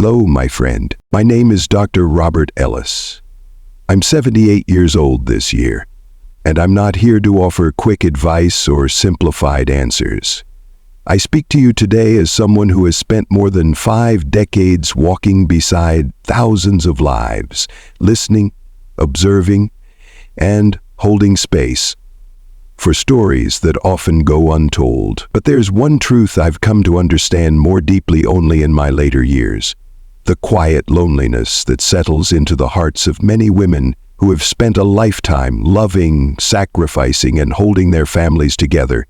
Hello, my friend. My name is Dr. Robert Ellis. I'm 78 years old this year, and I'm not here to offer quick advice or simplified answers. I speak to you today as someone who has spent more than 5 decades walking beside thousands of lives, listening, observing, and holding space for stories that often go untold. But there's one truth I've come to understand more deeply only in my later years: the quiet loneliness that settles into the hearts of many women who have spent a lifetime loving, sacrificing, and holding their families together,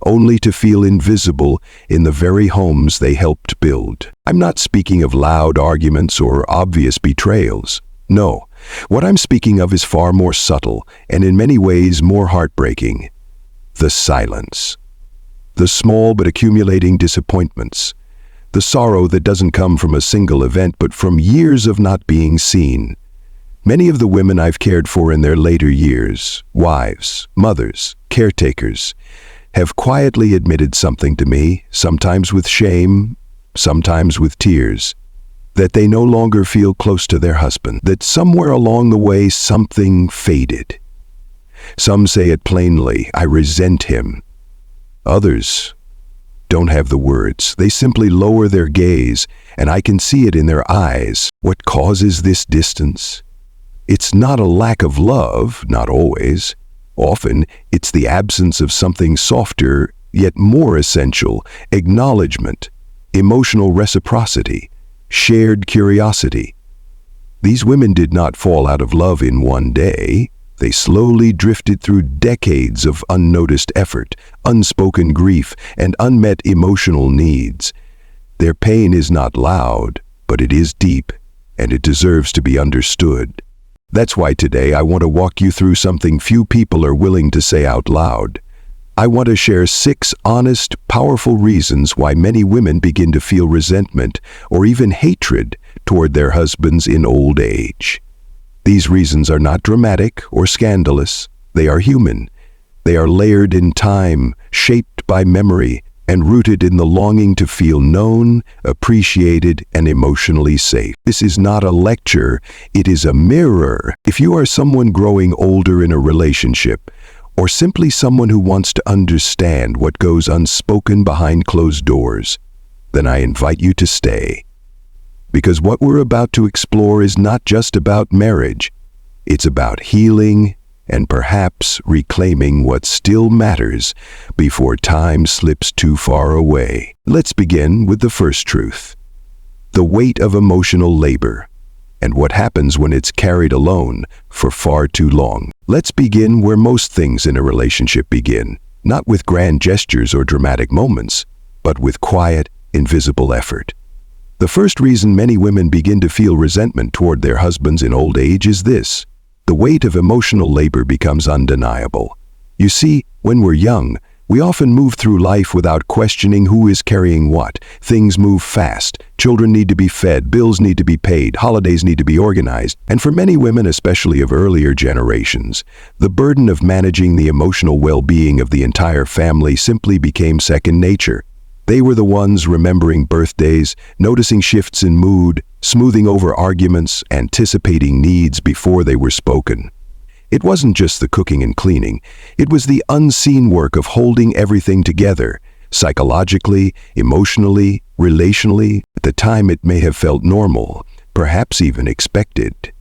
only to feel invisible in the very homes they helped build. I'm not speaking of loud arguments or obvious betrayals. No, what I'm speaking of is far more subtle and in many ways more heartbreaking. The silence. The small but accumulating disappointments. The sorrow that doesn't come from a single event but from years of not being seen. Many of the women I've cared for in their later years, wives, mothers, caretakers, have quietly admitted something to me, sometimes with shame, sometimes with tears, that they no longer feel close to their husband, that somewhere along the way something faded. Some say it plainly: I resent him. Others don't have the words. They simply lower their gaze, and I can see it in their eyes. What causes this distance? It's not a lack of love, not always. Often, it's the absence of something softer, yet more essential: acknowledgement, emotional reciprocity, shared curiosity. These women did not fall out of love in one day. They slowly drifted through decades of unnoticed effort, unspoken grief, and unmet emotional needs. Their pain is not loud, but it is deep, and it deserves to be understood. That's why today I want to walk you through something few people are willing to say out loud. I want to share 6 honest, powerful reasons why many women begin to feel resentment or even hatred toward their husbands in old age. These reasons are not dramatic or scandalous. They are human. They are layered in time, shaped by memory, and rooted in the longing to feel known, appreciated, and emotionally safe. This is not a lecture, it is a mirror. If you are someone growing older in a relationship, or simply someone who wants to understand what goes unspoken behind closed doors, then I invite you to stay. Because what we're about to explore is not just about marriage. It's about healing and perhaps reclaiming what still matters before time slips too far away. Let's begin with the first truth: the weight of emotional labor, and what happens when it's carried alone for far too long. Let's begin where most things in a relationship begin, not with grand gestures or dramatic moments, but with quiet, invisible effort. The first reason many women begin to feel resentment toward their husbands in old age is this: the weight of emotional labor becomes undeniable. You see, when we're young, we often move through life without questioning who is carrying what. Things move fast. Children need to be fed, bills need to be paid, holidays need to be organized. And for many women, especially of earlier generations, the burden of managing the emotional well-being of the entire family simply became second nature. They were the ones remembering birthdays, noticing shifts in mood, smoothing over arguments, anticipating needs before they were spoken. It wasn't just the cooking and cleaning. It was the unseen work of holding everything together, psychologically, emotionally, relationally. At the time, it may have felt normal, perhaps even expected.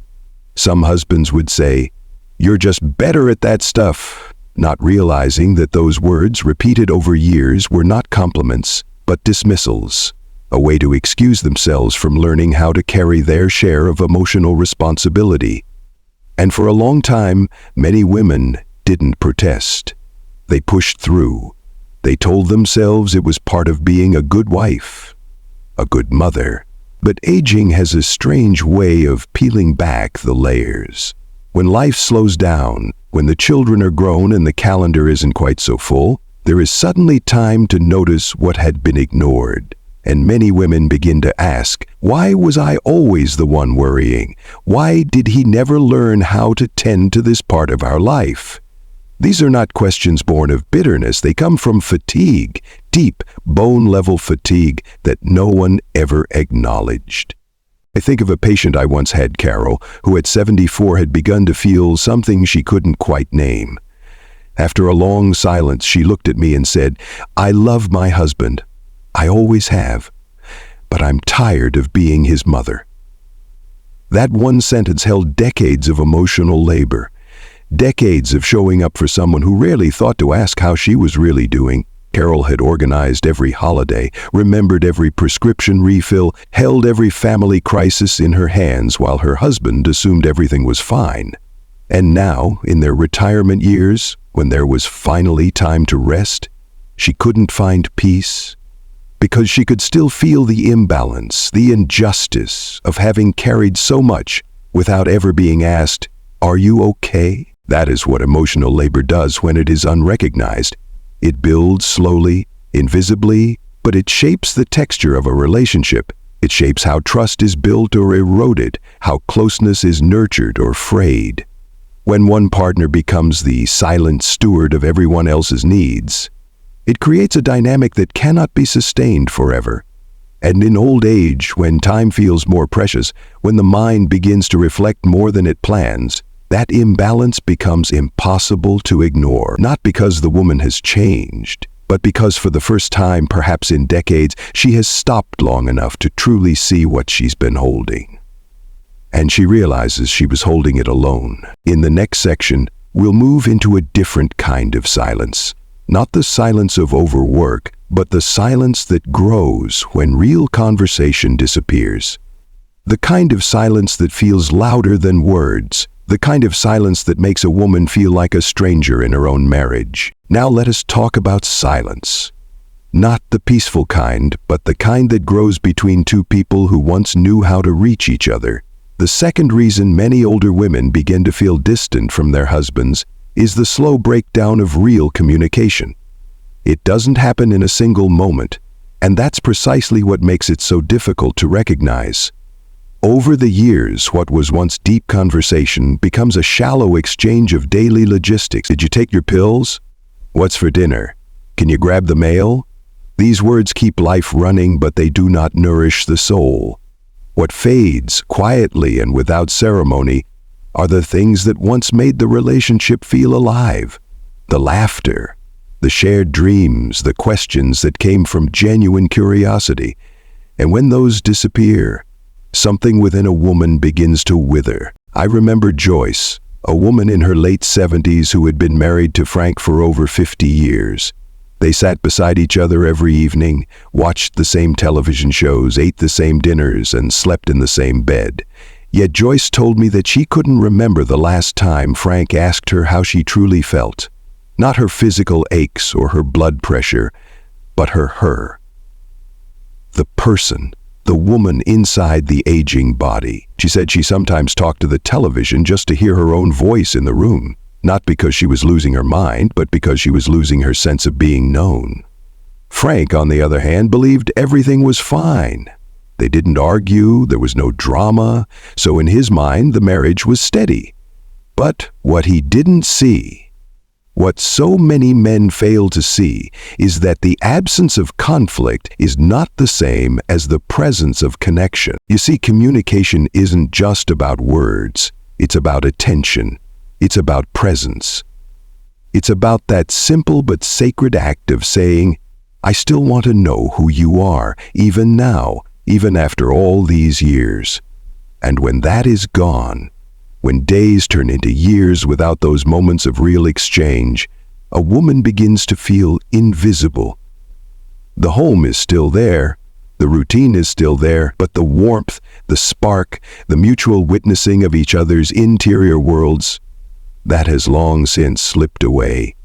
Some husbands would say, "You're just better at that stuff," not realizing that those words, repeated over years, were not compliments, but dismissals, a way to excuse themselves from learning how to carry their share of emotional responsibility. And for a long time, many women didn't protest. They pushed through. They told themselves it was part of being a good wife, a good mother. But aging has a strange way of peeling back the layers. When life slows down, when the children are grown and the calendar isn't quite so full, there is suddenly time to notice what had been ignored. And many women begin to ask, why was I always the one worrying? Why did he never learn how to tend to this part of our life? These are not questions born of bitterness. They come from fatigue, deep, bone-level fatigue that no one ever acknowledged. I think of a patient I once had, Carol, who at 74 had begun to feel something she couldn't quite name. After a long silence, she looked at me and said, "I love my husband. I always have. But I'm tired of being his mother." That one sentence held decades of emotional labor, decades of showing up for someone who rarely thought to ask how she was really doing. Carol had organized every holiday, remembered every prescription refill, held every family crisis in her hands while her husband assumed everything was fine. And now, in their retirement years, when there was finally time to rest, she couldn't find peace, because she could still feel the imbalance, the injustice of having carried so much without ever being asked, "Are you okay?" That is what emotional labor does when it is unrecognized. It builds slowly, invisibly, but it shapes the texture of a relationship. It shapes how trust is built or eroded, how closeness is nurtured or frayed. When one partner becomes the silent steward of everyone else's needs, it creates a dynamic that cannot be sustained forever. And in old age, when time feels more precious, when the mind begins to reflect more than it plans, that imbalance becomes impossible to ignore. Not because the woman has changed, but because for the first time, perhaps in decades, she has stopped long enough to truly see what she's been holding. And she realizes she was holding it alone. In the next section, we'll move into a different kind of silence. Not the silence of overwork, but the silence that grows when real conversation disappears. The kind of silence that feels louder than words. The kind of silence that makes a woman feel like a stranger in her own marriage. Now let us talk about silence. Not the peaceful kind, but the kind that grows between two people who once knew how to reach each other. The second reason many older women begin to feel distant from their husbands is the slow breakdown of real communication. It doesn't happen in a single moment, and that's precisely what makes it so difficult to recognize. Over the years, what was once deep conversation becomes a shallow exchange of daily logistics. Did you take your pills? What's for dinner? Can you grab the mail? These words keep life running, but they do not nourish the soul. What fades quietly and without ceremony are the things that once made the relationship feel alive. The laughter, the shared dreams, the questions that came from genuine curiosity. And when those disappear, something within a woman begins to wither. I remember Joyce, a woman in her late 70s who had been married to Frank for over 50 years. They sat beside each other every evening, watched the same television shows, ate the same dinners, and slept in the same bed. Yet Joyce told me that she couldn't remember the last time Frank asked her how she truly felt. Not her physical aches or her blood pressure, but her. The person, the woman inside the aging body. She said she sometimes talked to the television just to hear her own voice in the room. Not because she was losing her mind, but because she was losing her sense of being known. Frank, on the other hand, believed everything was fine. They didn't argue, there was no drama, so in his mind, the marriage was steady. But what he didn't see, what so many men fail to see, is that the absence of conflict is not the same as the presence of connection. You see, communication isn't just about words, it's about attention. It's about presence. It's about that simple but sacred act of saying, "I still want to know who you are, even now, even after all these years." And when that is gone, when days turn into years without those moments of real exchange, a woman begins to feel invisible. The home is still there, the routine is still there, but the warmth, the spark, the mutual witnessing of each other's interior worlds, that has long since slipped away.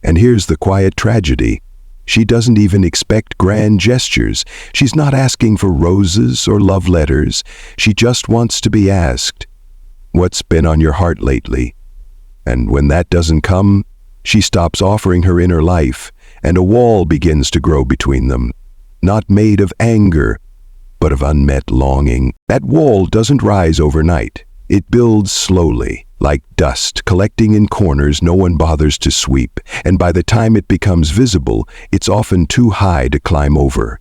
And here's the quiet tragedy. She doesn't even expect grand gestures. She's not asking for roses or love letters. She just wants to be asked, "What's been on your heart lately?" And when that doesn't come, she stops offering her inner life, and a wall begins to grow between them, not made of anger, but of unmet longing. That wall doesn't rise overnight. It builds slowly, like dust collecting in corners no one bothers to sweep, and by the time it becomes visible, it's often too high to climb over.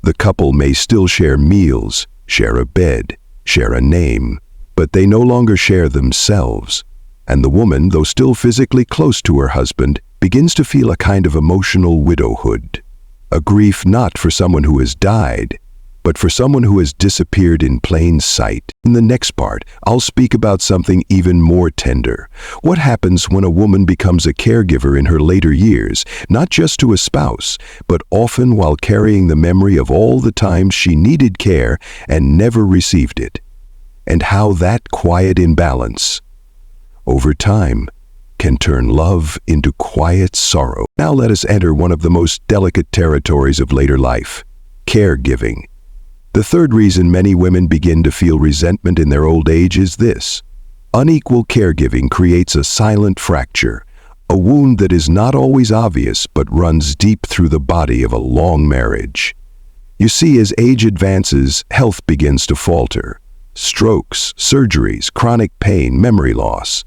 The couple may still share meals, share a bed, share a name, but they no longer share themselves. And the woman, though still physically close to her husband, begins to feel a kind of emotional widowhood. A grief not for someone who has died, but for someone who has disappeared in plain sight. In the next part, I'll speak about something even more tender. What happens when a woman becomes a caregiver in her later years, not just to a spouse, but often while carrying the memory of all the times she needed care and never received it, and how that quiet imbalance, over time, can turn love into quiet sorrow. Now let us enter one of the most delicate territories of later life, caregiving. The third reason many women begin to feel resentment in their old age is this. Unequal caregiving creates a silent fracture, a wound that is not always obvious but runs deep through the body of a long marriage. You see, as age advances, health begins to falter. Strokes, surgeries, chronic pain, memory loss.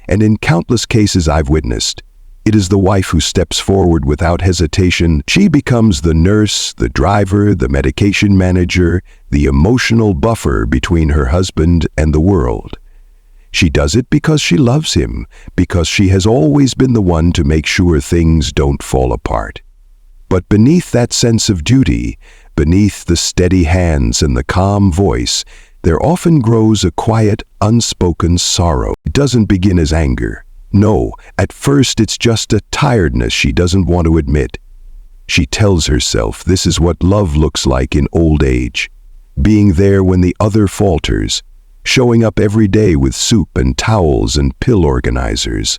And in countless cases I've witnessed, it is the wife who steps forward without hesitation. She becomes the nurse, the driver, the medication manager, the emotional buffer between her husband and the world. She does it because she loves him, because she has always been the one to make sure things don't fall apart. But beneath that sense of duty, beneath the steady hands and the calm voice, there often grows a quiet, unspoken sorrow. It doesn't begin as anger. No, at first it's just a tiredness she doesn't want to admit. She tells herself this is what love looks like in old age, being there when the other falters, showing up every day with soup and towels and pill organizers.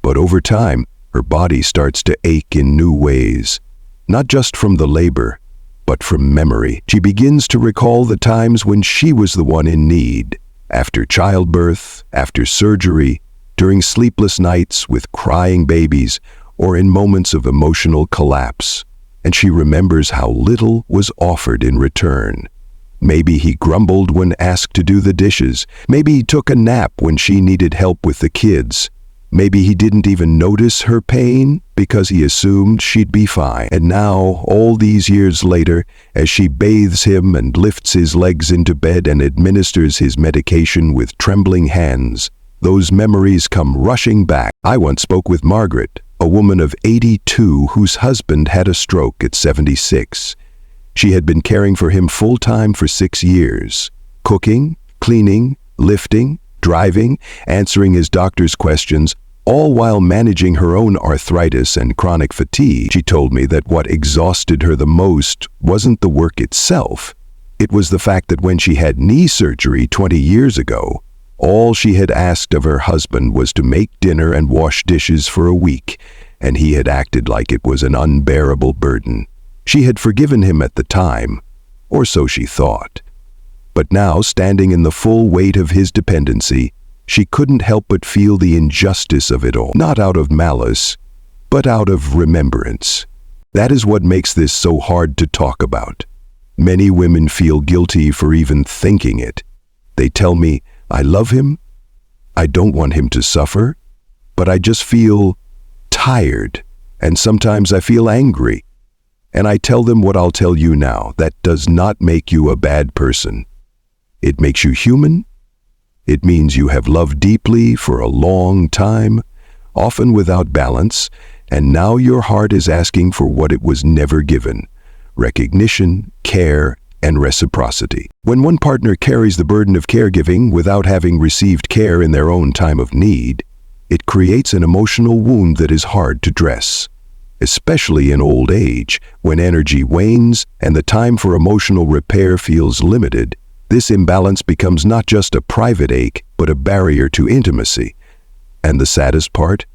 But over time, her body starts to ache in new ways, not just from the labor, but from memory. She begins to recall the times when she was the one in need, after childbirth, after surgery, during sleepless nights with crying babies, or in moments of emotional collapse. And she remembers how little was offered in return. Maybe he grumbled when asked to do the dishes. Maybe he took a nap when she needed help with the kids. Maybe he didn't even notice her pain because he assumed she'd be fine. And now, all these years later, as she bathes him and lifts his legs into bed and administers his medication with trembling hands, those memories come rushing back. I once spoke with Margaret, a woman of 82 whose husband had a stroke at 76. She had been caring for him full-time for 6 years, cooking, cleaning, lifting, driving, answering his doctor's questions, all while managing her own arthritis and chronic fatigue. She told me that what exhausted her the most wasn't the work itself. It was the fact that when she had knee surgery 20 years ago, all she had asked of her husband was to make dinner and wash dishes for a week, and he had acted like it was an unbearable burden. She had forgiven him at the time, or so she thought. But now, standing in the full weight of his dependency, she couldn't help but feel the injustice of it all, not out of malice, but out of remembrance. That is what makes this so hard to talk about. Many women feel guilty for even thinking it. They tell me, I love him, I don't want him to suffer, but I just feel tired, and sometimes I feel angry. And I tell them what I'll tell you now, that does not make you a bad person. It makes you human. It means you have loved deeply for a long time, often without balance, and now your heart is asking for what it was never given: recognition, care, and reciprocity. When one partner carries the burden of caregiving without having received care in their own time of need, it creates an emotional wound that is hard to dress. Especially in old age, when energy wanes and the time for emotional repair feels limited, this imbalance becomes not just a private ache, but a barrier to intimacy. And the saddest part?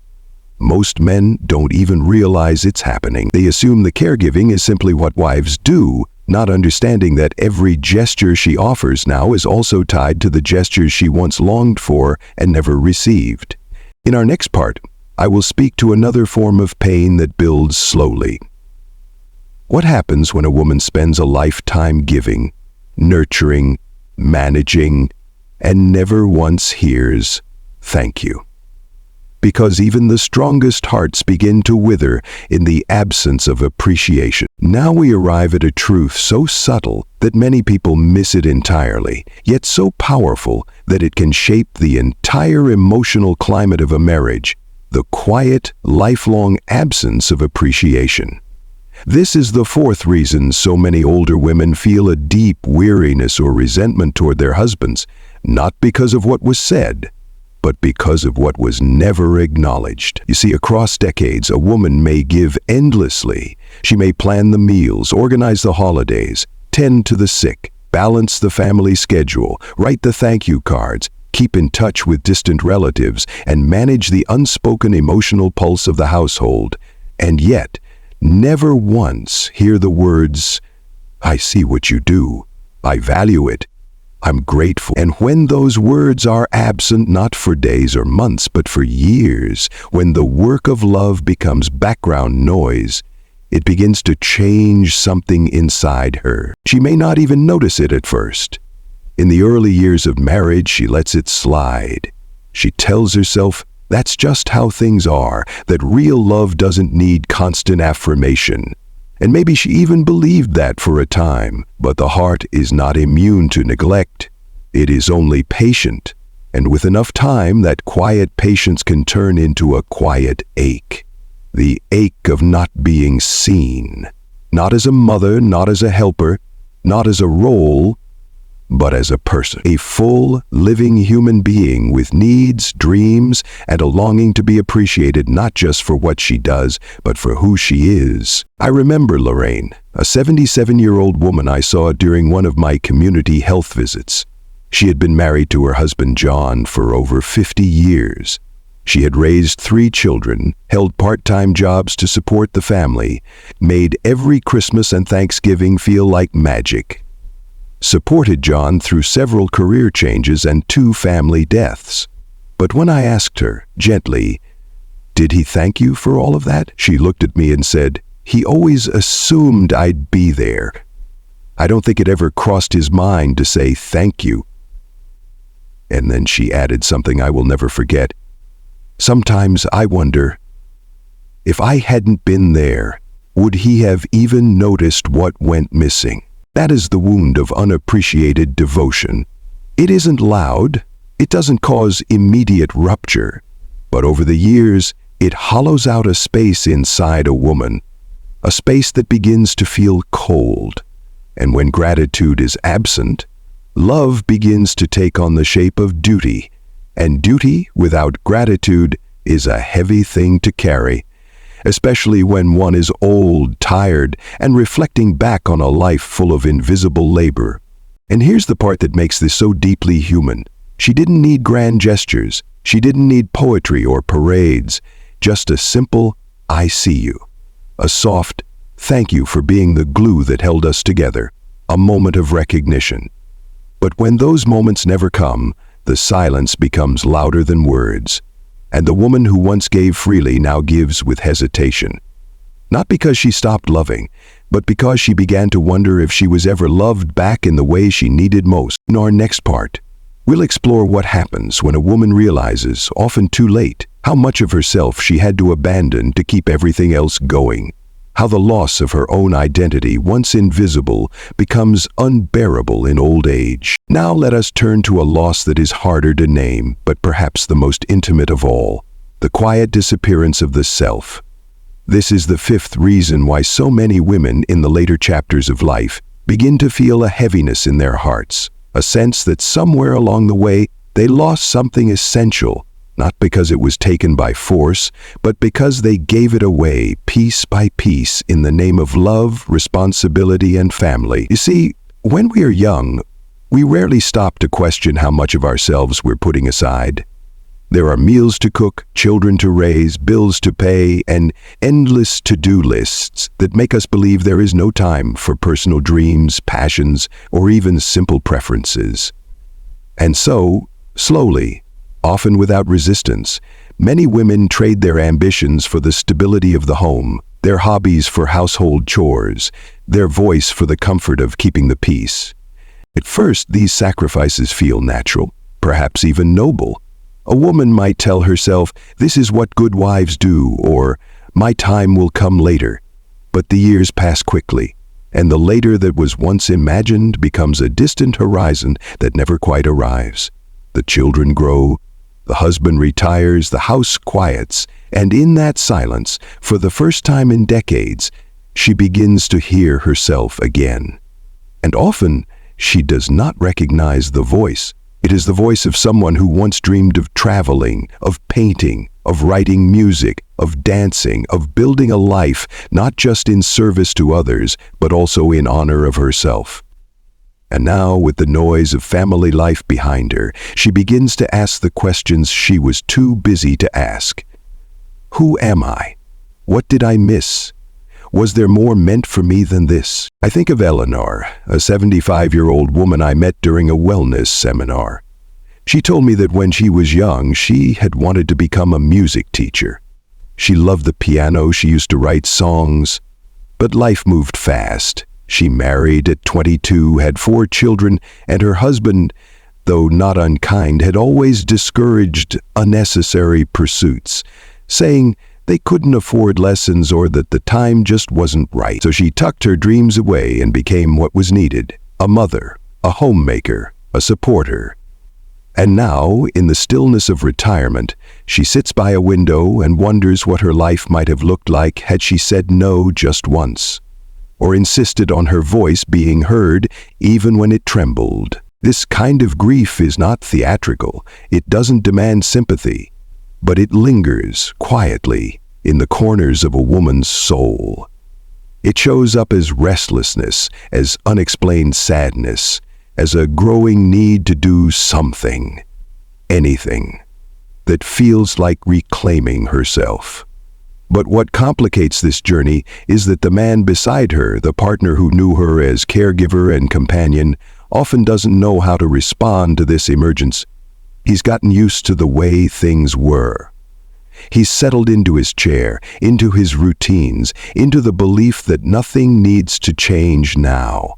Most men don't even realize it's happening. They assume the caregiving is simply what wives do, not understanding that every gesture she offers now is also tied to the gestures she once longed for and never received. In our next part, I will speak to another form of pain that builds slowly. What happens when a woman spends a lifetime giving, nurturing, managing, and never once hears, "Thank you"? because even the strongest hearts begin to wither in the absence of appreciation. Now we arrive at a truth so subtle that many people miss it entirely, yet so powerful that it can shape the entire emotional climate of a marriage: the quiet, lifelong absence of appreciation. This is the fourth reason so many older women feel a deep weariness or resentment toward their husbands, not because of what was said, but because of what was never acknowledged. You see, across decades, a woman may give endlessly. She may plan the meals, organize the holidays, tend to the sick, balance the family schedule, write the thank you cards, keep in touch with distant relatives, and manage the unspoken emotional pulse of the household, and yet never once hear the words, "I see what you do. I value it. I'm grateful." And when those words are absent, not for days or months, but for years, when the work of love becomes background noise, it begins to change something inside her. She may not even notice it at first. In the early years of marriage, she lets it slide. She tells herself that's just how things are, that real love doesn't need constant affirmation. And maybe she even believed that for a time, but the heart is not immune to neglect. It is only patient, and with enough time, that quiet patience can turn into a quiet ache. The ache of not being seen, not as a mother, not as a helper, not as a role, but as a person. A full, living human being with needs, dreams, and a longing to be appreciated not just for what she does, but for who she is. I remember Lorraine, a 77-year-old woman I saw during one of my community health visits. She had been married to her husband John for over 50 years. She had raised 3 children, held part-time jobs to support the family, made every Christmas and Thanksgiving feel like magic, supported John through several career changes and 2 family deaths. But when I asked her, gently, "Did he thank you for all of that?" she looked at me and said, "He always assumed I'd be there. I don't think it ever crossed his mind to say thank you." And then she added something I will never forget. "Sometimes I wonder, if I hadn't been there, would he have even noticed what went missing?" That is the wound of unappreciated devotion. It isn't loud, it doesn't cause immediate rupture, but over the years, it hollows out a space inside a woman, a space that begins to feel cold. And when gratitude is absent, love begins to take on the shape of duty, and duty without gratitude is a heavy thing to carry, especially when one is old, tired, and reflecting back on a life full of invisible labor. And here's the part that makes this so deeply human. She didn't need grand gestures. She didn't need poetry or parades. Just a simple, "I see you." A soft, "Thank you for being the glue that held us together." A moment of recognition. But when those moments never come, the silence becomes louder than words. And the woman who once gave freely now gives with hesitation. Not because she stopped loving, but because she began to wonder if she was ever loved back in the way she needed most. In our next part, we'll explore what happens when a woman realizes, often too late, how much of herself she had to abandon to keep everything else going. How the loss of her own identity, once invisible, becomes unbearable in old age. Now let us turn to a loss that is harder to name, but perhaps the most intimate of all: the quiet disappearance of the self. This is the 5th reason why so many women in the later chapters of life begin to feel a heaviness in their hearts, a sense that somewhere along the way they lost something essential, not because it was taken by force, but because they gave it away piece by piece in the name of love, responsibility, and family. You see, when we are young, we rarely stop to question how much of ourselves we're putting aside. There are meals to cook, children to raise, bills to pay, and endless to-do lists that make us believe there is no time for personal dreams, passions, or even simple preferences. And so, slowly, often without resistance, many women trade their ambitions for the stability of the home, their hobbies for household chores, their voice for the comfort of keeping the peace. At first, these sacrifices feel natural, perhaps even noble. A woman might tell herself, "This is what good wives do," or "My time will come later." But the years pass quickly, and the later that was once imagined becomes a distant horizon that never quite arrives. The children grow, the husband retires, the house quiets, and in that silence, for the first time in decades, she begins to hear herself again. And often, she does not recognize the voice. It is the voice of someone who once dreamed of traveling, of painting, of writing music, of dancing, of building a life, not just in service to others, but also in honor of herself. And now, with the noise of family life behind her, she begins to ask the questions she was too busy to ask. Who am I? What did I miss? Was there more meant for me than this? I think of Eleanor, a 75-year-old woman I met during a wellness seminar. She told me that when she was young, she had wanted to become a music teacher. She loved the piano, she used to write songs. But life moved fast. She married at 22, had 4 children, and her husband, though not unkind, had always discouraged unnecessary pursuits, saying they couldn't afford lessons or that the time just wasn't right. So she tucked her dreams away and became what was needed: a mother, a homemaker, a supporter. And now, in the stillness of retirement, she sits by a window and wonders what her life might have looked like had she said no just once, or insisted on her voice being heard even when it trembled. This kind of grief is not theatrical. It doesn't demand sympathy, but it lingers quietly in the corners of a woman's soul. It shows up as restlessness, as unexplained sadness, as a growing need to do something, anything, that feels like reclaiming herself. But what complicates this journey is that the man beside her, the partner who knew her as caregiver and companion, often doesn't know how to respond to this emergence. He's gotten used to the way things were. He's settled into his chair, into his routines, into the belief that nothing needs to change now.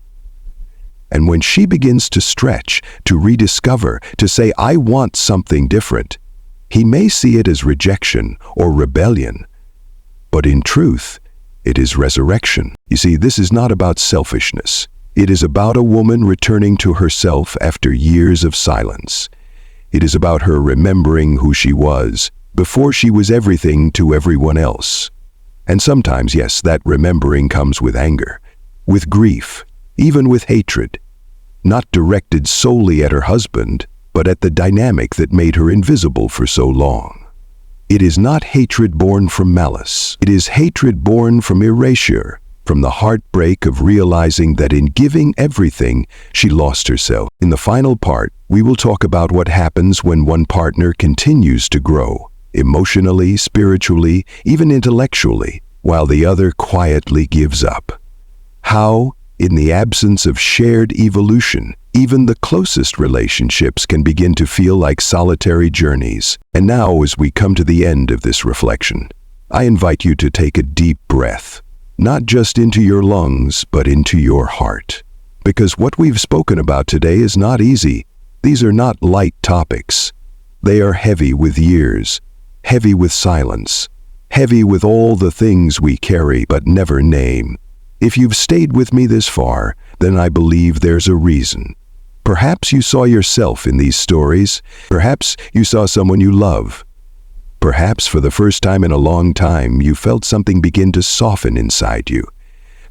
And when she begins to stretch, to rediscover, to say, "I want something different," he may see it as rejection or rebellion. But in truth, it is resurrection. You see, this is not about selfishness. It is about a woman returning to herself after years of silence. It is about her remembering who she was before she was everything to everyone else. And sometimes, yes, that remembering comes with anger, with grief, even with hatred, not directed solely at her husband, but at the dynamic that made her invisible for so long. It is not hatred born from malice. It is hatred born from erasure, from the heartbreak of realizing that in giving everything, she lost herself. In the final part, we will talk about what happens when one partner continues to grow, emotionally, spiritually, even intellectually, while the other quietly gives up. How, in the absence of shared evolution, even the closest relationships can begin to feel like solitary journeys. And now, as we come to the end of this reflection, I invite you to take a deep breath, not just into your lungs, but into your heart. Because what we've spoken about today is not easy. These are not light topics. They are heavy with years, heavy with silence, heavy with all the things we carry but never name. If you've stayed with me this far, then I believe there's a reason. Perhaps you saw yourself in these stories. Perhaps you saw someone you love. Perhaps for the first time in a long time, you felt something begin to soften inside you.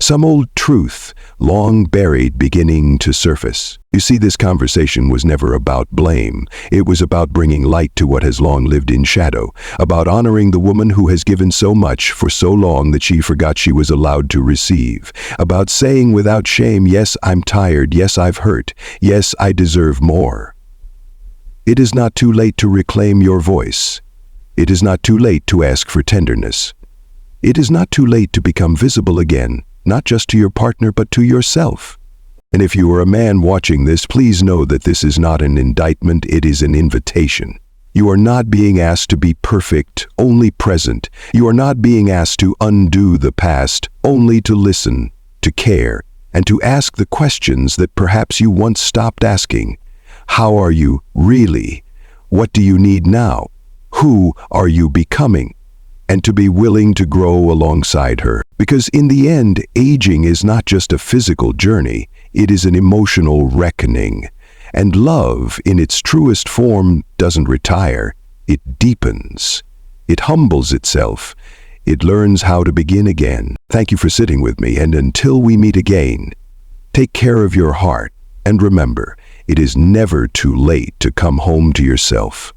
Some old truth, long buried, beginning to surface. You see, this conversation was never about blame. It was about bringing light to what has long lived in shadow, about honoring the woman who has given so much for so long that she forgot she was allowed to receive, about saying without shame, "Yes, I'm tired. Yes, I've hurt. Yes, I deserve more." It is not too late to reclaim your voice. It is not too late to ask for tenderness. It is not too late to become visible again, not just to your partner, but to yourself. And if you are a man watching this, please know that this is not an indictment, it is an invitation. You are not being asked to be perfect, only present. You are not being asked to undo the past, only to listen, to care, and to ask the questions that perhaps you once stopped asking. How are you, really? What do you need now? Who are you becoming? And to be willing to grow alongside her. Because in the end, aging is not just a physical journey, it is an emotional reckoning. And love, in its truest form, doesn't retire, it deepens. It humbles itself. It learns how to begin again. Thank you for sitting with me, and until we meet again, take care of your heart, and remember, it is never too late to come home to yourself.